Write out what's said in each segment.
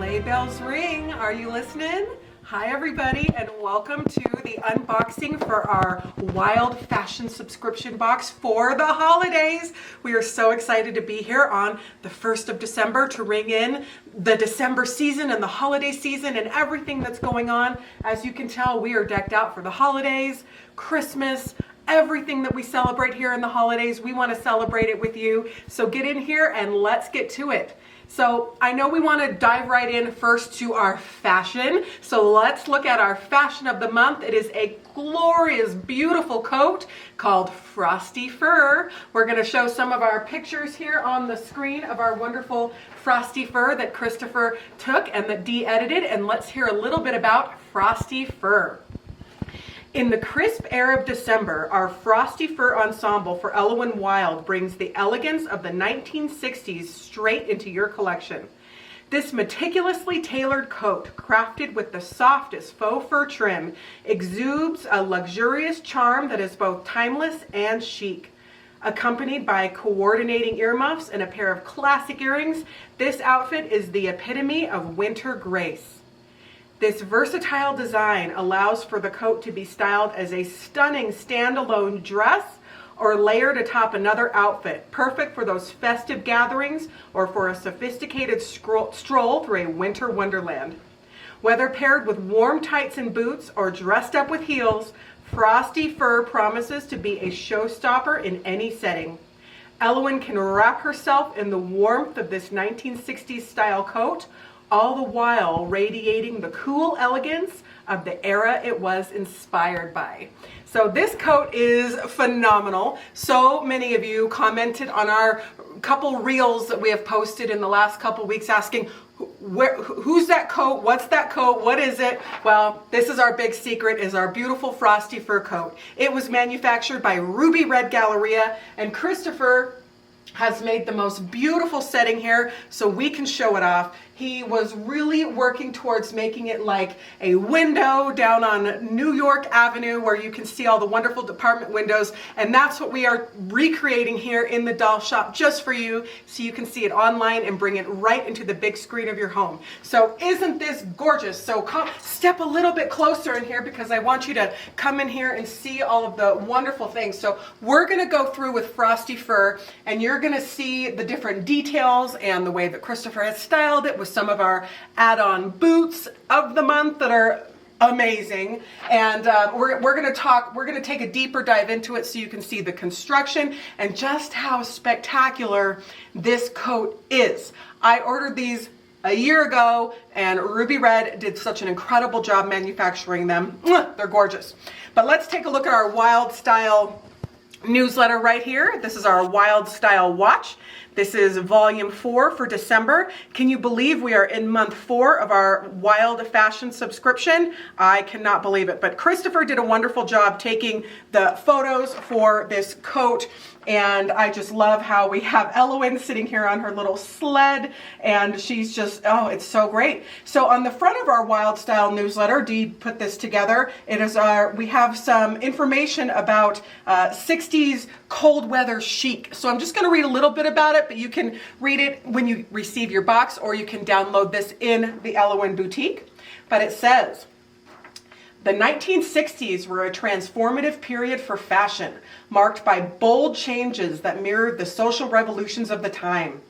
Sleigh bells ring. Are you listening? Hi everybody, and welcome to the unboxing for our Wilde Fashion subscription box for the holidays. We are so excited to be here on the 1st of December to ring in the December season and the holiday season and everything that's going on. As you can tell, we are decked out for the holidays, Christmas, everything that we celebrate here in the holidays. We want to celebrate it with you. So get in here and let's get to it. So I know we want to dive right in first to our fashion. So let's look at our fashion of the month. It is a glorious, beautiful coat called Frosty Fur. We're going to show some of our pictures here on the screen of our wonderful Frosty Fur that Christopher took and that Dee edited. And let's hear a little bit about Frosty Fur. In the crisp air of December, our Frosty Fur ensemble for Ellowyne Wilde brings the elegance of the 1960s straight into your collection. This meticulously tailored coat, crafted with the softest faux fur trim, exudes a luxurious charm that is both timeless and chic. Accompanied by coordinating earmuffs and a pair of classic earrings, this outfit is the epitome of winter grace. This versatile design allows for the coat to be styled as a stunning standalone dress or layered atop another outfit, perfect for those festive gatherings or for a sophisticated stroll through a winter wonderland. Whether paired with warm tights and boots or dressed up with heels, Frosty Fur promises to be a showstopper in any setting. Ellowyne can wrap herself in the warmth of this 1960s style coat, all the while radiating the cool elegance of the era it was inspired by. So this coat is phenomenal. So many of you commented on our couple reels that we have posted in the last couple weeks asking, who's that coat? What's that coat? What is it? Well, this is our big secret, is our beautiful Frosty Fur coat. It was manufactured by Ruby Red Galleria, and Christopher has made the most beautiful setting here so we can show it off. He was really working towards making it like a window down on New York Avenue where you can see all the wonderful department windows, and that's what we are recreating here in the doll shop just for you so you can see it online and bring it right into the big screen of your home. So isn't this gorgeous? So come step a little bit closer in here because I want you to come in here and see all of the wonderful things. So we're going to go through with Frosty Fur, and you're going to see the different details and the way that Christopher has styled it with some of our add-on boots of the month that are amazing. And we're going to take a deeper dive into it so you can see the construction and just how spectacular this coat is. I ordered these a year ago, and Ruby Red did such an incredible job manufacturing them. They're gorgeous. But let's take a look at our Wilde Style newsletter right here. This is our Wilde Style watch. This is volume 4 for December. Can you believe we are in month 4 of our Wilde Fashion subscription? I cannot believe it. But Christopher did a wonderful job taking the photos for this coat. And I just love how we have Ellowyne sitting here on her little sled, and she's just, oh, it's so great. So on the front of our Wilde Style newsletter, Dee put this together. It is we have some information about 60s cold weather chic. So I'm just going to read a little bit about it, but you can read it when you receive your box, or you can download this in the Ellowyne boutique. But it says, the 1960s were a transformative period for fashion, marked by bold changes that mirrored the social revolutions of the time.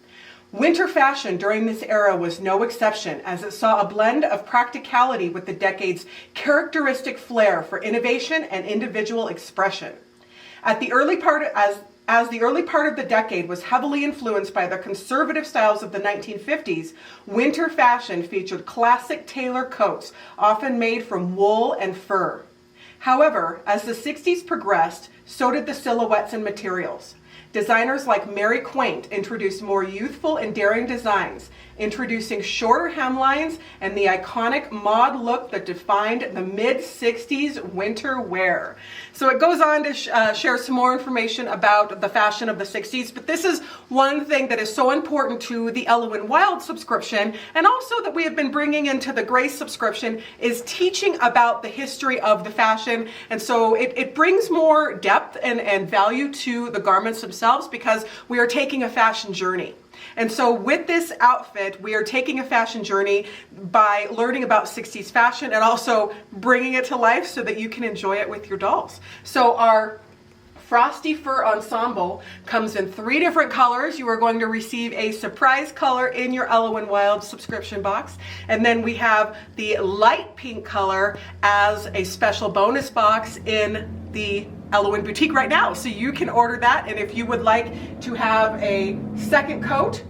Winter fashion during this era was no exception, as it saw a blend of practicality with the decade's characteristic flair for innovation and individual expression. As the early part of the decade was heavily influenced by the conservative styles of the 1950s, winter fashion featured classic tailor coats, often made from wool and fur. However, as the 60s progressed, so did the silhouettes and materials. Designers like Mary Quaint introduced more youthful and daring designs, introducing shorter hemlines and the iconic mod look that defined the mid-60s winter wear. So it goes on to share some more information about the fashion of the 60s, but this is one thing that is so important to the Ellowyne Wilde subscription, and also that we have been bringing into the Grace subscription, is teaching about the history of the fashion. And so it brings more depth and value to the garments themselves because we are taking a fashion journey. And so with this outfit, we are taking a fashion journey by learning about 60s fashion and also bringing it to life so that you can enjoy it with your dolls. So our Frosty Fur Ensemble comes in 3 different colors. You are going to receive a surprise color in your Ellowyne Wilde subscription box. And then we have the light pink color as a special bonus box in the Ellowyne Boutique right now. So you can order that, and if you would like to have a second coat,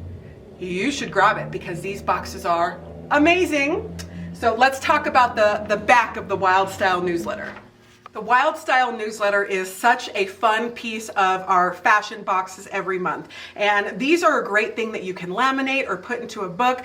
you should grab it because these boxes are amazing. So let's talk about the back of the Wilde Style newsletter. The Wilde Style newsletter is such a fun piece of our fashion boxes every month. And these are a great thing that you can laminate or put into a book.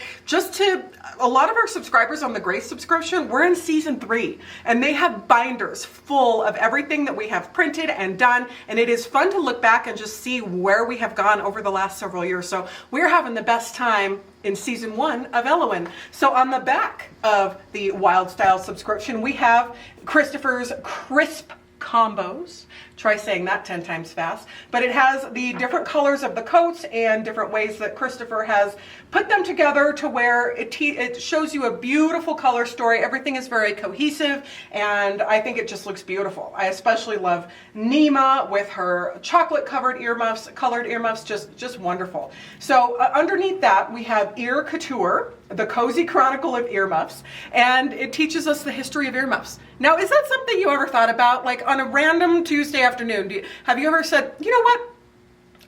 A lot of our subscribers on the Grace subscription, we're in season 3, and they have binders full of everything that we have printed and done. And it is fun to look back and just see where we have gone over the last several years. So we're having the best time in season 1 of Ellowyne. So on the back of the Wilde Style subscription, we have Christopher's crisp combos. Try saying that 10 times fast. But it has the different colors of the coats and different ways that Christopher has put them together to where it shows you a beautiful color story. Everything is very cohesive, and I think it just looks beautiful. I especially love Nima with her chocolate colored earmuffs, just wonderful. So underneath that, we have Ear Couture, the Cozy Chronicle of Earmuffs, and it teaches us the history of earmuffs. Now, is that something you ever thought about? Like on a random Tuesday afternoon, have you ever said, you know what?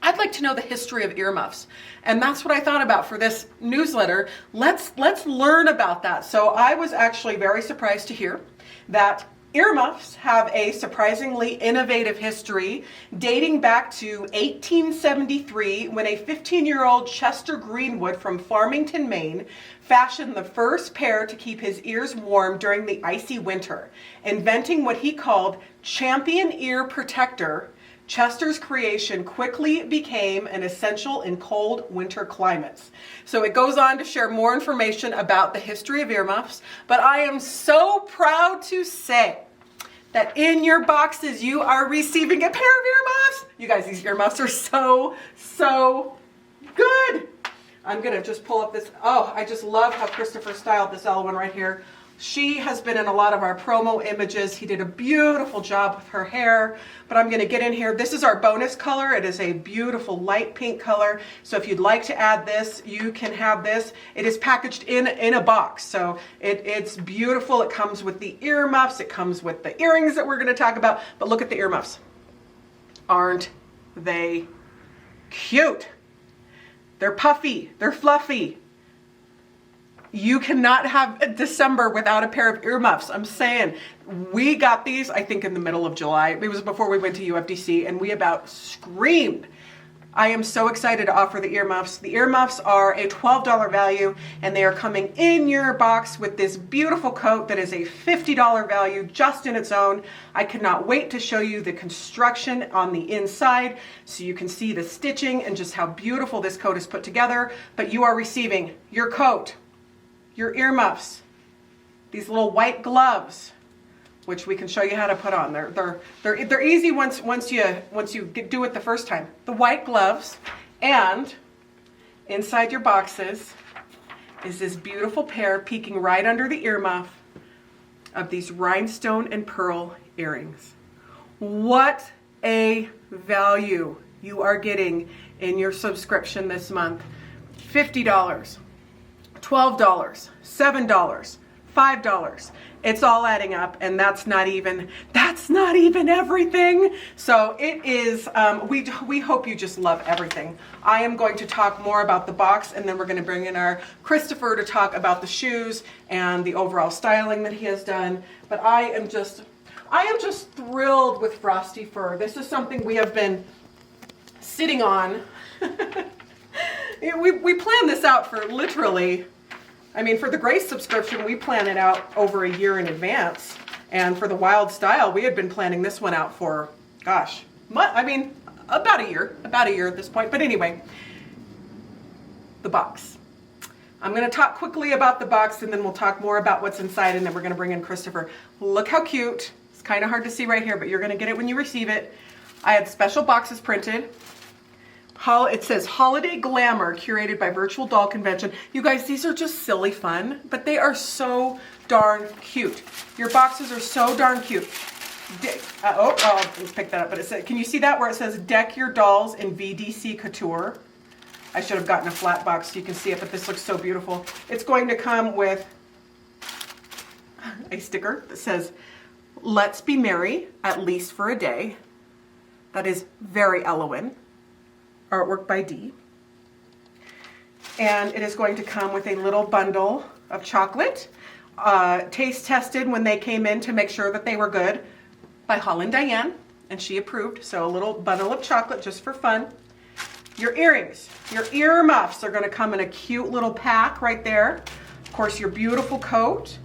I'd like to know the history of earmuffs. And that's what I thought about for this newsletter. Let's learn about that. So I was actually very surprised to hear that earmuffs have a surprisingly innovative history dating back to 1873 when a 15-year-old Chester Greenwood from Farmington, Maine fashioned the first pair to keep his ears warm during the icy winter. Inventing what he called Champion Ear Protector, Chester's creation quickly became an essential in cold winter climates. So it goes on to share more information about the history of earmuffs, but I am so proud to say that in your boxes you are receiving a pair of earmuffs. You guys, these earmuffs are so good. I'm gonna just pull up this. Oh, I just love how Christopher styled this Ellowyne right here. She has been in a lot of our promo images. He did a beautiful job with her hair, but I'm gonna get in here. This is our bonus color. It is a beautiful light pink color. So if you'd like to add this, you can have this. It is packaged in a box. So it's beautiful. It comes with the earmuffs. It comes with the earrings that we're gonna talk about, but look at the earmuffs. Aren't they cute? They're puffy, they're fluffy. You cannot have December without a pair of earmuffs. I'm saying, we got these, I think, in the middle of July. It was before we went to UFDC, and we about screamed. I am so excited to offer the earmuffs. The earmuffs are a $12 value, and they are coming in your box with this beautiful coat that is a $50 value just in its own. I cannot wait to show you the construction on the inside so you can see the stitching and just how beautiful this coat is put together. But you are receiving your coat, your earmuffs, these little white gloves, which we can show you how to put on. They're easy once you do it the first time. The white gloves, and inside your boxes is this beautiful pair peeking right under the earmuff of these rhinestone and pearl earrings. What a value you are getting in your subscription this month. $50. $12, $7, $5. It's all adding up, and that's not even everything. So it is, we hope you just love everything. I am going to talk more about the box, and then we're going to bring in our Christopher to talk about the shoes and the overall styling that he has done. But I am just thrilled with Frosty Fur. This is something we have been sitting on. We planned this out for literally, for the Grace subscription, we plan it out over a year in advance. And for the Wilde Style, we had been planning this one out for, gosh, about a year at this point. But anyway, the box. I'm going to talk quickly about the box, and then we'll talk more about what's inside, and then we're going to bring in Christopher. Look how cute. It's kind of hard to see right here, but you're going to get it when you receive it. I had special boxes printed. It says Holiday Glamour, curated by Virtual Doll Convention. You guys, these are just silly fun, but they are so darn cute. Your boxes are so darn cute. Let's pick that up. But it says, can you see that where it says deck your dolls in VDC Couture? I should have gotten a flat box so you can see it, but this looks so beautiful. It's going to come with a sticker that says, let's be merry, at least for a day. That is very Ellowyne. Artwork by Dee. And it is going to come with a little bundle of chocolate, taste tested when they came in to make sure that they were good by Holland Diane, and she approved. So a little bundle of chocolate just for fun. Your earrings, your earmuffs are going to come in a cute little pack right there. Of course, your beautiful coat.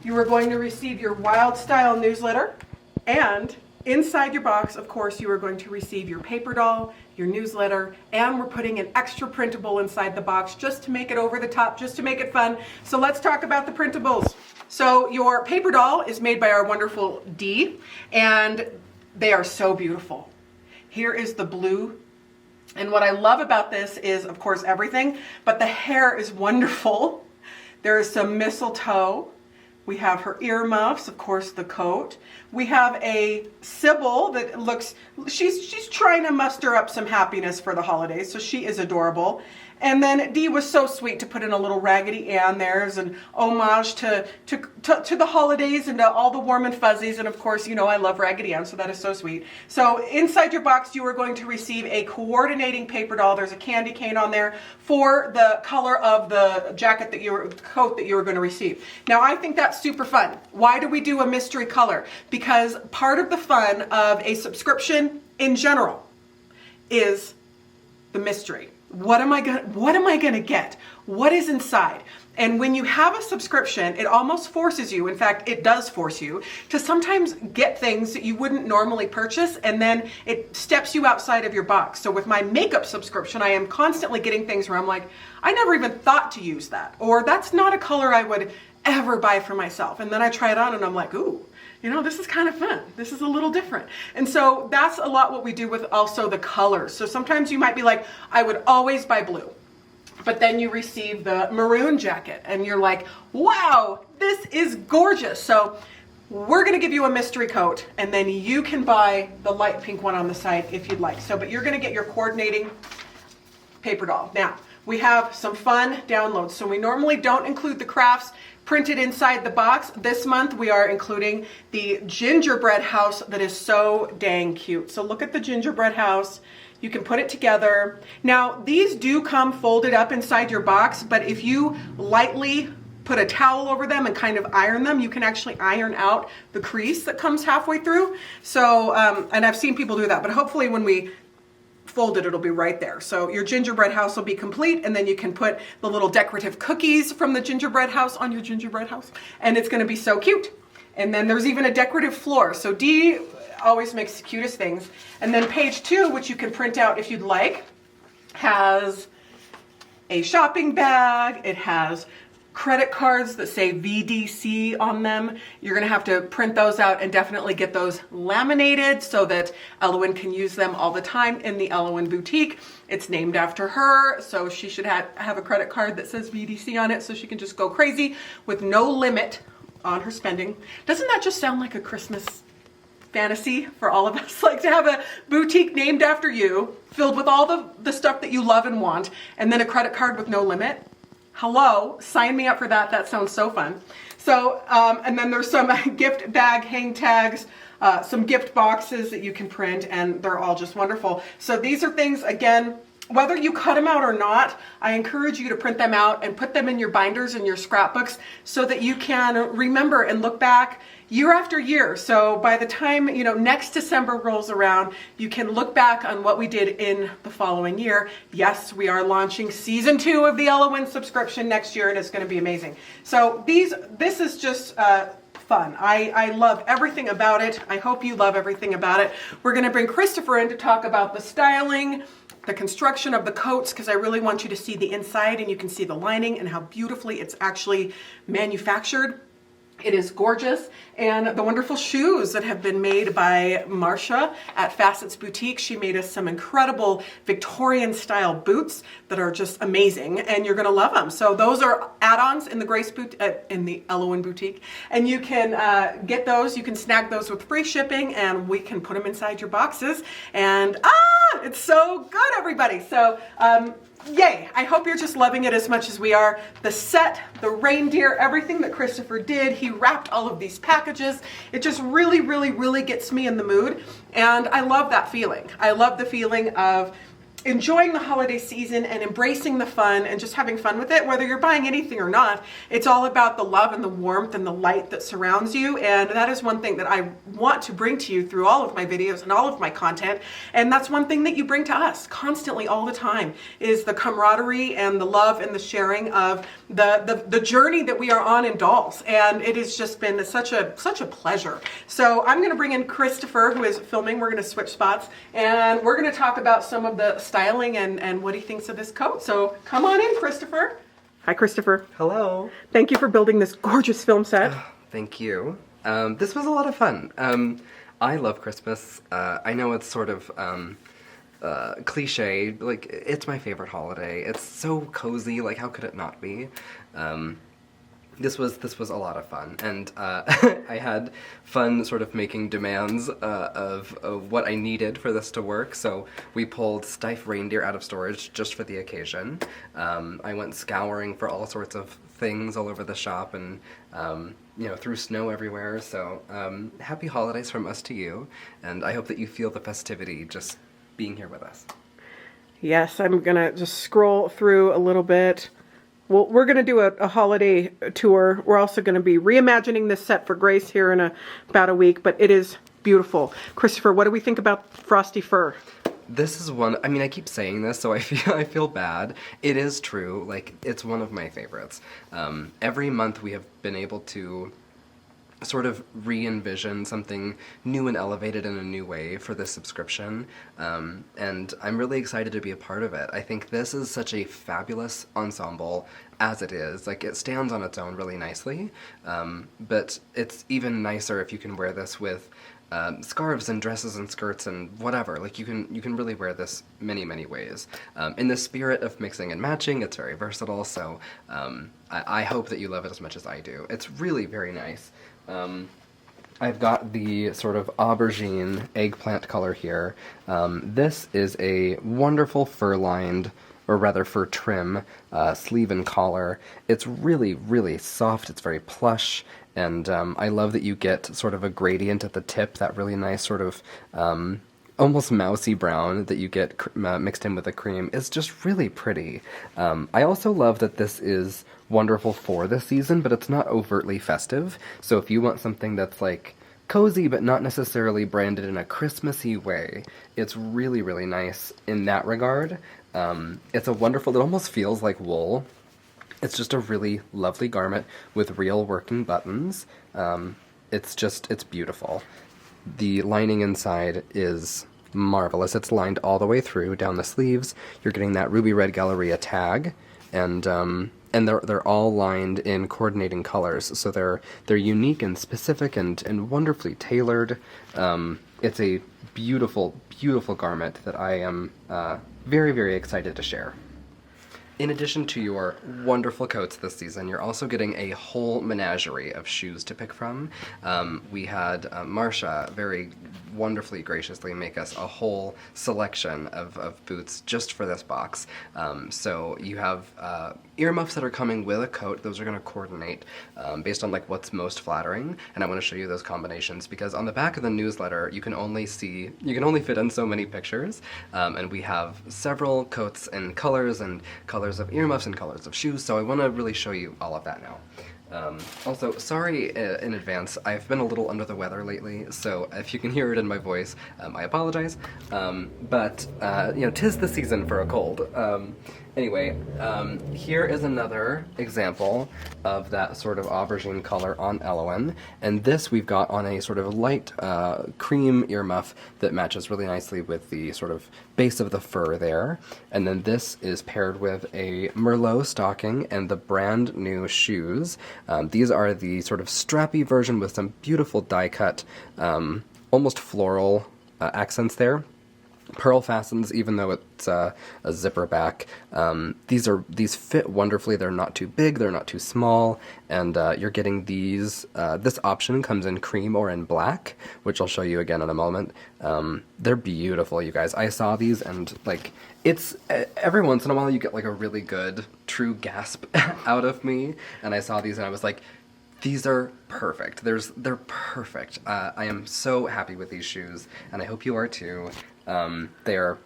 You are going to receive your Wild Style newsletter, and inside your box, of course, you are going to receive your paper doll, your newsletter, and we're putting an extra printable inside the box just to make it over the top, just to make it fun. So let's talk about the printables. So your paper doll is made by our wonderful Dee, and they are so beautiful. Here is the blue. And what I love about this is, of course, everything, but the hair is wonderful. There is some mistletoe. We have her earmuffs, of course, the coat. We have a Sybil that looks, she's trying to muster up some happiness for the holidays, so she is adorable. And then Dee was so sweet to put in a little Raggedy Ann there as an homage to the holidays and to all the warm and fuzzies. And of course, you know I love Raggedy Ann, so that is so sweet. So inside your box, you are going to receive a coordinating paper doll. There's a candy cane on there for the color of the jacket coat that you were going to receive. Now, I think that's super fun. Why do we do a mystery color? Because part of the fun of a subscription in general is the mystery. What am I gonna get? What is inside? And when you have a subscription, it almost forces you, in fact, it does force you, to sometimes get things that you wouldn't normally purchase, and then it steps you outside of your box. So with my makeup subscription, I am constantly getting things where I'm like, I never even thought to use that, or that's not a color I would ever buy for myself. And then I try it on and I'm like, ooh, you know, this is kind of fun. This is a little different. And so that's a lot what we do with also the colors. So sometimes you might be like, I would always buy blue. But then you receive the maroon jacket and you're like, wow, this is gorgeous. So we're going to give you a mystery coat, and then you can buy the light pink one on the side if you'd like. So, but you're going to get your coordinating paper doll. Now, we have some fun downloads. So we normally don't include the crafts printed inside the box. This month we are including the gingerbread house that is so dang cute. So look at the gingerbread house. You can put it together. Now, these do come folded up inside your box, but if you lightly put a towel over them and kind of iron them, you can actually iron out the crease that comes halfway through. So, and I've seen people do that, but hopefully when we fold it, it'll be right there. So your gingerbread house will be complete, and then you can put the little decorative cookies from the gingerbread house on your gingerbread house, and it's going to be so cute. And then there's even a decorative floor. So Dee always makes the cutest things. And then page 2, which you can print out if you'd like, has a shopping bag. It has credit cards that say VDC on them. You're going to have to print those out and definitely get those laminated so that Ellowyne can use them all the time in the Ellowyne boutique. It's named after her, so she should have a credit card that says VDC on it so she can just go crazy with no limit on her spending. Doesn't that just sound like a Christmas fantasy for all of us? Like to have a boutique named after you, filled with all the stuff that you love and want, and then a credit card with no limit. Hello, sign me up for that. That sounds so fun. So, and then there's some gift bag hang tags, some gift boxes that you can print, and they're all just wonderful. So these are things, again, whether you cut them out or not, I encourage you to print them out and put them in your binders and your scrapbooks so that you can remember and look back year after year. So by the time, you know, next December rolls around, you can look back on what we did in the following year. Yes, we are launching season 2 of the Ellowyne subscription next year, and it's going to be amazing. So this is just fun. I love everything about it. I hope you love everything about it. We're going to bring Christopher in to talk about the styling, the construction of the coats, because I really want you to see the inside and you can see the lining and how beautifully it's actually manufactured. It is gorgeous, and the wonderful shoes that have been made by Marcia at Facets Boutique. She made us some incredible Victorian style boots that are just amazing, and you're gonna love them. So those are add-ons in the in the Ellowyne Boutique, and you can get those. You can snag those with free shipping, and we can put them inside your boxes. And it's so good, everybody. So yay, I hope you're just loving it as much as we are. The set, the reindeer, everything that Christopher did, he wrapped all of these packages. It just really, really, really gets me in the mood. And I love that feeling. I love the feeling of enjoying the holiday season and embracing the fun and just having fun with it, whether you're buying anything or not. It's all about the love and the warmth and the light that surrounds you, and that is one thing that I want to bring to you through all of my videos and all of my content. And that's one thing that you bring to us constantly all the time, is the camaraderie and the love and the sharing of the journey that we are on in dolls. And it has just been such a pleasure. So I'm going to bring in Christopher, who is filming. We're going to switch spots, and we're going to talk about some of the styling and what he thinks of this coat. So come on in, Christopher. Hi, Christopher. Hello. Thank you for building this gorgeous film set. Thank you. This was a lot of fun. I love Christmas. I know it's sort of cliche, like, it's my favorite holiday. It's so cozy, like, how could it not be? This was a lot of fun, and I had fun sort of making demands of what I needed for this to work. So we pulled stiff reindeer out of storage just for the occasion. I went scouring for all sorts of things all over the shop, and you know, threw snow everywhere. So happy holidays from us to you, and I hope that you feel the festivity just being here with us. Yes, I'm gonna just scroll through a little bit. Well, we're going to do a holiday tour. We're also going to be reimagining this set for Grace here in about a week, but it is beautiful. Christopher, what do we think about Frosty Fur? This is one, I mean, I keep saying this, so I feel bad. It is true, like, it's one of my favorites. Every month we have been able to sort of re-envision something new and elevated in a new way for this subscription, and I'm really excited to be a part of it. I think this is such a fabulous ensemble as it is. Like, it stands on its own really nicely, but it's even nicer if you can wear this with scarves and dresses and skirts and whatever. Like, you can really wear this many ways. In the spirit of mixing and matching, it's very versatile, so I hope that you love it as much as I do. It's really very nice. I've got the sort of aubergine eggplant color here. This is a wonderful fur-lined, or rather fur trim, sleeve and collar. It's really soft, it's very plush, and I love that you get sort of a gradient at the tip, that really nice sort of almost mousy brown that you get mixed in with the cream. Is just really pretty. I also love that this is wonderful for the season, but it's not overtly festive. So if you want something that's like cozy but not necessarily branded in a Christmassy way, it's really nice in that regard. It's a wonderful, it almost feels like wool. It's just a really lovely garment with real working buttons. It's beautiful. The lining inside is marvelous. It's lined all the way through down the sleeves. You're getting that ruby red Galleria tag, and they're all lined in coordinating colors, so they're unique and specific and wonderfully tailored. It's a beautiful garment that I am very excited to share. In addition to your wonderful coats this season, you're also getting a whole menagerie of shoes to pick from. We had Marcia very wonderfully graciously make us a whole selection of boots just for this box. So you have earmuffs that are coming with a coat. Those are going to coordinate based on like what's most flattering, and I want to show you those combinations because on the back of the newsletter you can only fit in so many pictures, and we have several coats and colors of earmuffs and colors of shoes, so I want to really show you all of that now. Also, sorry in advance, I've been a little under the weather lately, so if you can hear it in my voice, I apologize. But you know, 'tis the season for a cold. Anyway, here is another example of that sort of aubergine color on Ellowyne, and this we've got on a sort of light cream earmuff that matches really nicely with the sort of base of the fur there, and then this is paired with a Merlot stocking and the brand new shoes. These are the sort of strappy version with some beautiful die cut, almost floral accents there. Pearl fastens, even though it's a zipper back. These fit wonderfully. They're not too big, they're not too small, and you're getting these. This option comes in cream or in black, which I'll show you again in a moment. They're beautiful, you guys. I saw these and like it's every once in a while you get like a really good true gasp out of me, and I saw these and I was like, these are perfect. They're perfect. I am so happy with these shoes, and I hope you are too. They're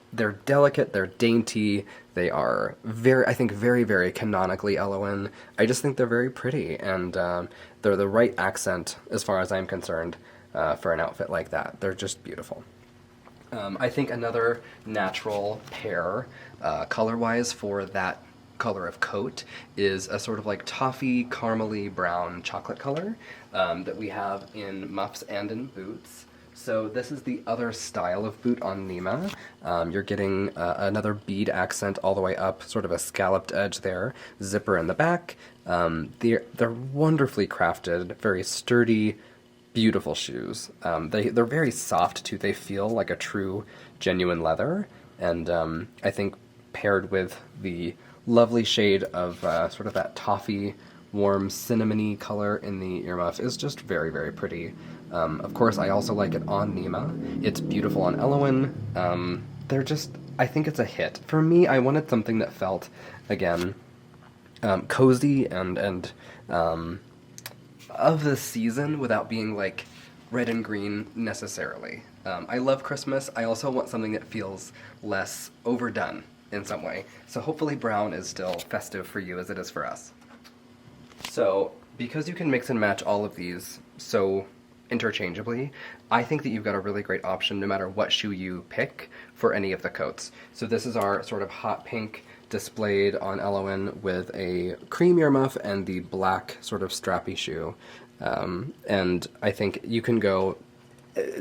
delicate, they're dainty, they are I think very, very canonically Ellowyne. I just think they're very pretty, and they're the right accent as far as I'm concerned for an outfit like that. They're just beautiful. I think another natural pair, color-wise, for that color of coat is a sort of like toffee, caramely brown chocolate color that we have in muffs and in boots. So this is the other style of boot on Nima. You're getting another bead accent all the way up, sort of a scalloped edge there, zipper in the back. They're wonderfully crafted, very sturdy, beautiful shoes. They're very soft too. They feel like a true, genuine leather, and I think paired with the lovely shade of sort of that toffee, warm, cinnamony color in the earmuff is just very, very pretty. Of course, I also like it on Nima. It's beautiful on Ellowyne. I think it's a hit. For me, I wanted something that felt, again, cozy and of the season without being like red and green necessarily. I love Christmas. I also want something that feels less overdone in some way. So hopefully brown is still festive for you as it is for us. So, because you can mix and match all of these so interchangeably, I think that you've got a really great option no matter what shoe you pick for any of the coats. So this is our sort of hot pink displayed on Ellowyne with a cream earmuff and the black sort of strappy shoe. And I think you can go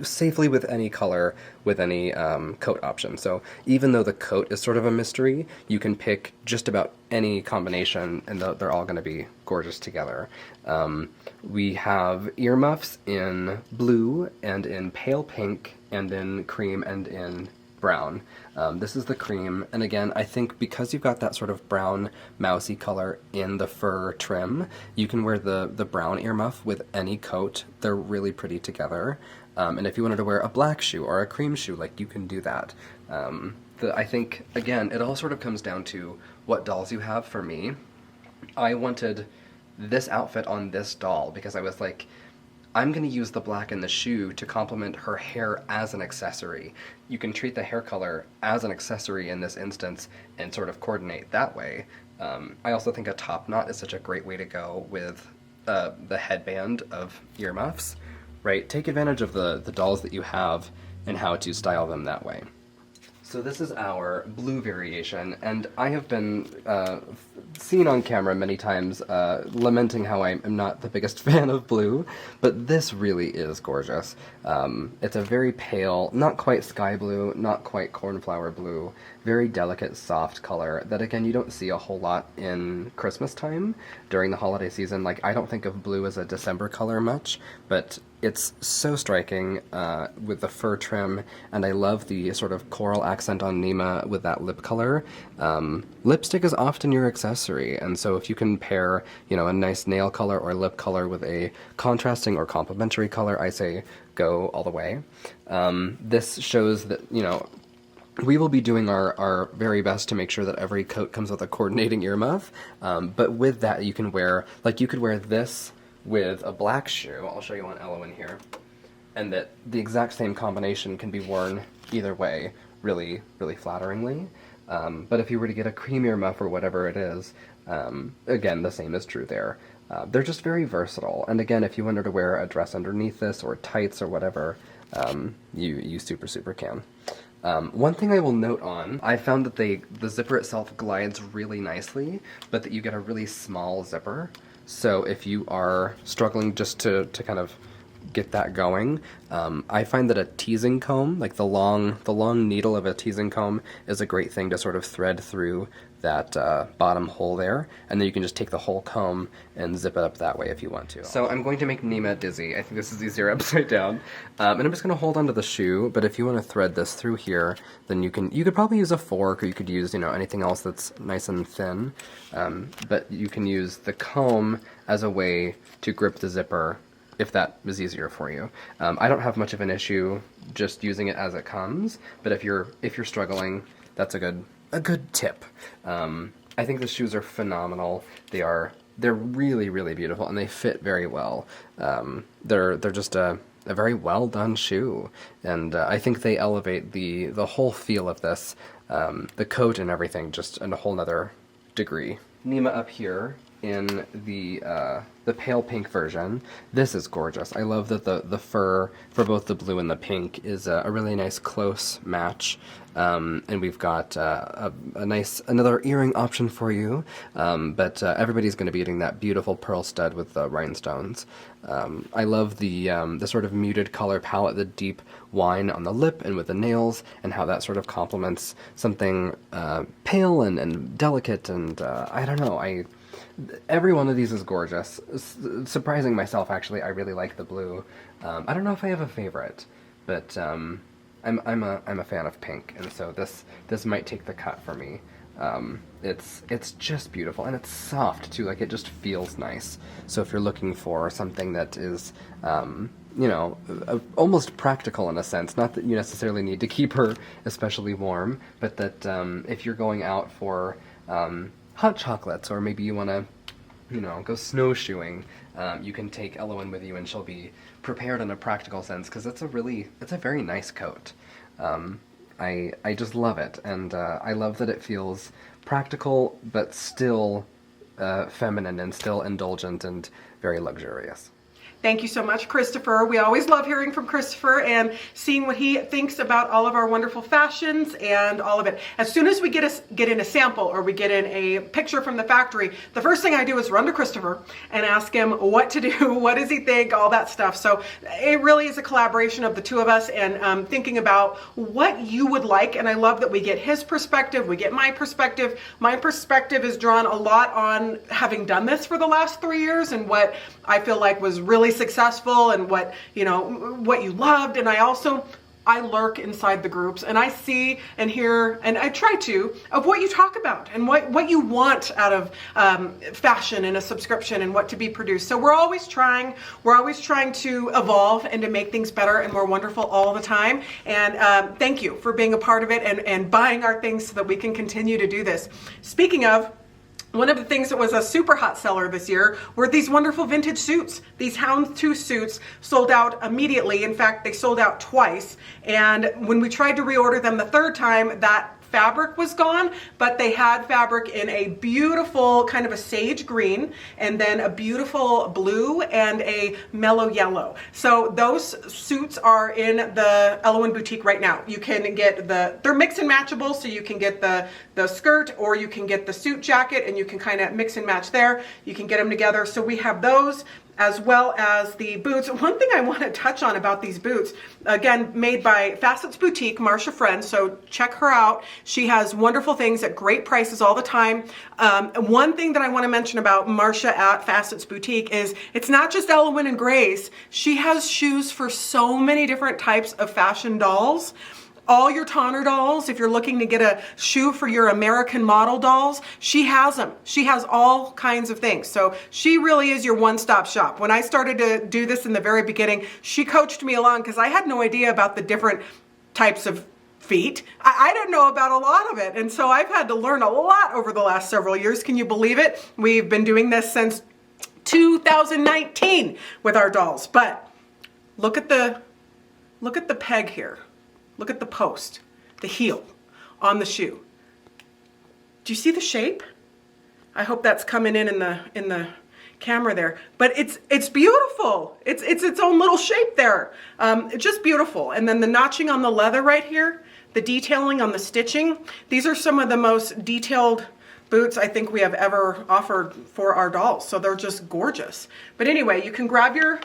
safely with any color with any coat option. So even though the coat is sort of a mystery, you can pick just about any combination and they're all going to be gorgeous together. We have earmuffs in blue and in pale pink and in cream and in brown. This is the cream, and again, I think because you've got that sort of brown mousy color in the fur trim, you can wear the brown earmuff with any coat. They're really pretty together. And if you wanted to wear a black shoe or a cream shoe, like, you can do that. I think, again, it all sort of comes down to what dolls you have. For me, I wanted this outfit on this doll because I was like, I'm going to use the black in the shoe to complement her hair as an accessory. You can treat the hair color as an accessory in this instance and sort of coordinate that way. I also think a top knot is such a great way to go with the headband of earmuffs, right? Take advantage of the dolls that you have and how to style them that way. So this is our blue variation, and I have been seen on camera many times lamenting how I am not the biggest fan of blue, but this really is gorgeous. It's a very pale, not quite sky blue, not quite cornflower blue, very delicate, soft color that, again, you don't see a whole lot in Christmas time during the holiday season. Like, I don't think of blue as a December color much, but it's so striking with the fur trim, and I love the sort of coral accent on Nima with that lip color. Lipstick is often your accessory, and so if you can pair, you know, a nice nail color or lip color with a contrasting or complementary color, I say go all the way. This shows that, you know, we will be doing our very best to make sure that every coat comes with a coordinating earmuff, but with that you can wear, like, you could wear this with a black shoe, I'll show you on Ellowyne here, and that the exact same combination can be worn either way, really, really flatteringly. But if you were to get a cream earmuff or whatever it is, again, the same is true there. They're just very versatile, and again, if you wanted to wear a dress underneath this, or tights or whatever, you super can. One thing I will note on, I found that the zipper itself glides really nicely, but that you get a really small zipper. So if you are struggling just to kind of get that going, I find that a teasing comb, like the long needle of a teasing comb, is a great thing to sort of thread through that bottom hole there, and then you can just take the whole comb and zip it up that way if you want to. So I'm going to make Nima dizzy. I think this is easier upside down. And I'm just going to hold onto the shoe, but if you want to thread this through here, then you could probably use a fork, or you could use, anything else that's nice and thin. But you can use the comb as a way to grip the zipper if that is easier for you. I don't have much of an issue just using it as it comes, but if you're struggling, that's a good tip. I think the shoes are phenomenal. They're really, really beautiful, and they fit very well. They're just a very well done shoe, and I think they elevate the whole feel of this, the coat and everything, just in a whole nother degree. Nima up here in the pale pink version. This is gorgeous. I love that the fur for both the blue and the pink is a really nice close match. And we've got another earring option for you, but everybody's going to be getting that beautiful pearl stud with the rhinestones. I love the sort of muted color palette, the deep wine on the lip and with the nails, and how that sort of complements something pale and delicate, and I don't know, every one of these is gorgeous. Surprising myself, actually, I really like the blue. I don't know if I have a favorite, but I'm a fan of pink, and so this might take the cut for me. It's just beautiful, and it's soft too. Like, it just feels nice. So if you're looking for something that is almost practical in a sense, not that you necessarily need to keep her especially warm, but that if you're going out for hot chocolates, or maybe you want to go snowshoeing, you can take Ellowyne with you, and she'll be prepared in a practical sense, because it's a very nice coat. I just love it, and I love that it feels practical but still feminine and still indulgent and very luxurious. Thank you so much, Christopher. We always love hearing from Christopher and seeing what he thinks about all of our wonderful fashions and all of it. As soon as we get in a sample, or we get in a picture from the factory, the first thing I do is run to Christopher and ask him what to do, what does he think, all that stuff. So it really is a collaboration of the two of us, and thinking about what you would like. And I love that we get his perspective, we get my perspective. My perspective is drawn a lot on having done this for the last 3 years, and what I feel like was really successful, and what you loved. And I lurk inside the groups, and I see and hear, and I try to, of what you talk about and what you want out of fashion and a subscription and what to be produced. So we're always trying to evolve and to make things better and more wonderful all the time. And thank you for being a part of it and buying our things so that we can continue to do this. Speaking of, one of the things that was a super hot seller this year were these wonderful vintage suits. These houndstooth suits sold out immediately. In fact, they sold out twice. And when we tried to reorder them the third time, that fabric was gone, but they had fabric in a beautiful kind of a sage green, and then a beautiful blue and a mellow yellow. So those suits are in the Ellowyne boutique right now. You can get they're mix and matchable, so you can get the skirt, or you can get the suit jacket, and you can kind of mix and match there. You can get them together. So we have those, as well as the boots. One thing I want to touch on about these boots, again, made by Facet's Boutique, Marcia Friend, so check her out. She has wonderful things at great prices all the time. One thing that I want to mention about Marcia at Facet's Boutique is it's not just Ellowyne and Grace. She has shoes for so many different types of fashion dolls. All your Tonner dolls, if you're looking to get a shoe for your American model dolls, she has them. She has all kinds of things. So she really is your one-stop shop. When I started to do this in the very beginning, she coached me along, because I had no idea about the different types of feet. I didn't know about a lot of it. And so I've had to learn a lot over the last several years. Can you believe it? We've been doing this since 2019 with our dolls. But look at the peg here. Look at the post, the heel on the shoe. Do you see the shape? I hope that's coming in the camera there. But it's beautiful. It's its own little shape there. It's just beautiful. And then the notching on the leather right here, the detailing on the stitching. These are some of the most detailed boots I think we have ever offered for our dolls. So they're just gorgeous. But anyway, you can grab your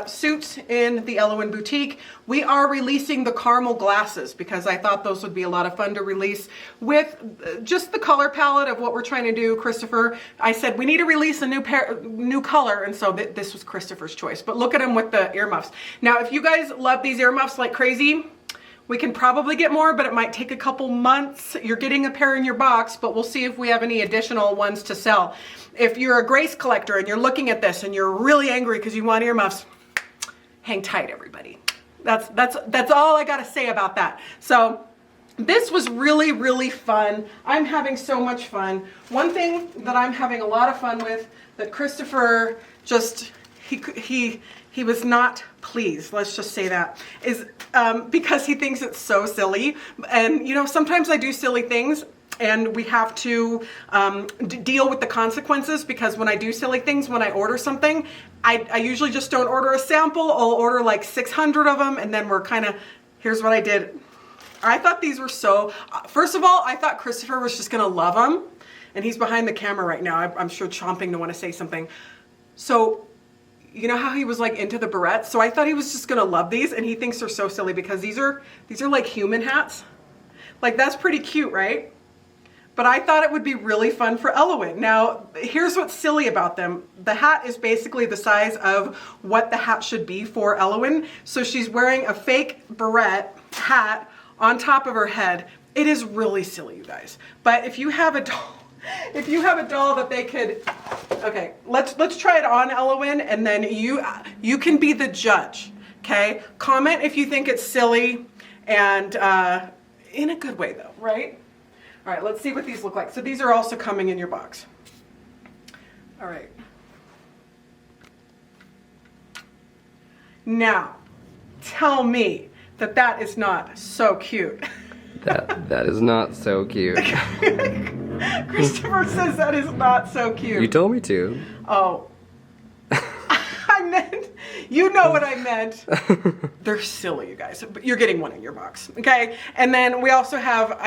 suits in the Ellowyne boutique. We are releasing the caramel glasses because I thought those would be a lot of fun to release with just the color palette of what we're trying to do. Christopher, I said we need to release a new color, and so this was Christopher's choice. But look at them with the earmuffs. Now, if you guys love these earmuffs like crazy, we can probably get more, but it might take a couple months. You're getting a pair in your box, but we'll see if we have any additional ones to sell. If you're a Grace collector and you're looking at this and you're really angry because you want earmuffs, hang tight, everybody. That's all I gotta say about that. So this was really, really fun. I'm having so much fun. One thing that I'm having a lot of fun with that Christopher just, he was not pleased, let's just say that, is because he thinks it's so silly. And you know, sometimes I do silly things and we have to deal with the consequences, because when I do silly things, when I order something, I usually just don't order a sample. I'll order like 600 of them, and then we're kind of, here's what I did. I thought these were so, first of all, I thought Christopher was just gonna love them, and he's behind the camera right now. I'm sure chomping to want to say something. So, you know how he was like into the barrettes? So I thought he was just gonna love these, and he thinks they're so silly because these are like human hats. Like, that's pretty cute, right? But I thought it would be really fun for Ellowyne. Now, here's what's silly about them. The hat is basically the size of what the hat should be for Ellowyne. So she's wearing a fake barrette hat on top of her head. It is really silly, you guys. But if you have a doll, that they could, okay, let's try it on, Ellowyne, and then you can be the judge, okay? Comment if you think it's silly, and in a good way though, right? All right, let's see what these look like. So these are also coming in your box. All right. Now, tell me that is not so cute. That is not so cute. Christopher says that is not so cute. You told me to. Oh. I meant, you know what I meant. They're silly, you guys. But you're getting one in your box, okay? And then we also have,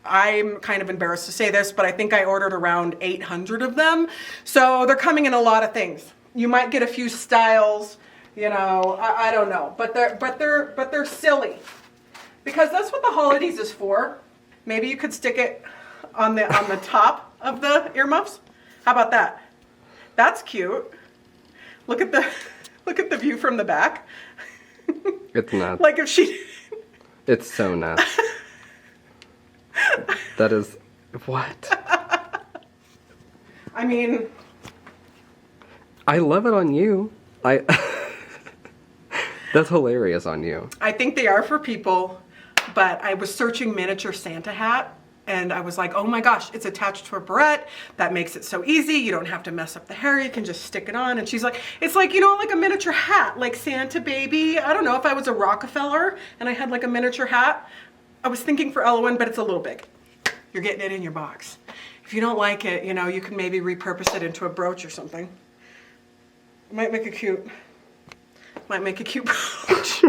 I'm kind of embarrassed to say this, but I think I ordered around 800 of them. So they're coming in a lot of things. You might get a few styles, you know, I don't know. But they're silly. Because that's what the holidays is for. Maybe you could stick it on the top of the earmuffs. How about that? That's cute. Look at the view from the back. It's nuts. Like if she. It's so nuts. That is what? I mean, I love it on you. That's hilarious on you. I think they are for people, but I was searching miniature Santa hat, and I was like, oh my gosh, it's attached to a barrette. That makes it so easy. You don't have to mess up the hair. You can just stick it on. And she's like, it's like, you know, like a miniature hat, like Santa baby. I don't know, if I was a Rockefeller and I had like a miniature hat. I was thinking for Ellowyne, but it's a little big. You're getting it in your box. If you don't like it, you know, you can maybe repurpose it into a brooch or something. It might make a cute brooch.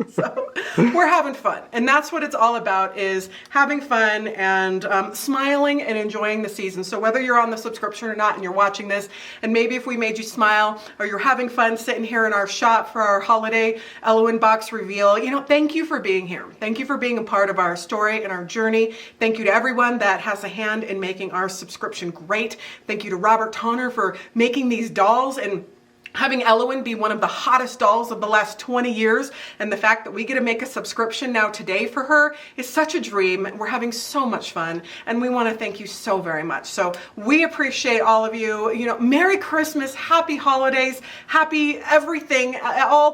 So we're having fun, and that's what it's all about, is having fun and smiling and enjoying the season. So whether you're on the subscription or not and you're watching this, and maybe if we made you smile, or you're having fun sitting here in our shop for our holiday Ellowyne box reveal, you know, thank you for being here. Thank you for being a part of our story and our journey. Thank you to everyone that has a hand in making our subscription great. Thank you to Robert Tonner for making these dolls and having Ellowyne be one of the hottest dolls of the last 20 years, and the fact that we get to make a subscription now today for her is such a dream. We're having so much fun, and we want to thank you so very much. So we appreciate all of you. You know, Merry Christmas, Happy Holidays, Happy everything, all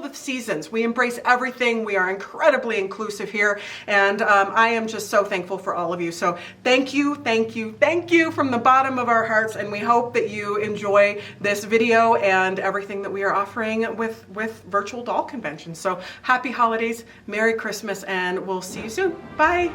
the seasons. We embrace everything. We are incredibly inclusive here, and I am just so thankful for all of you. So thank you, thank you, thank you from the bottom of our hearts, and we hope that you enjoy this video and everything that we are offering with virtual doll conventions. So happy holidays, Merry Christmas, and we'll see you soon. Bye.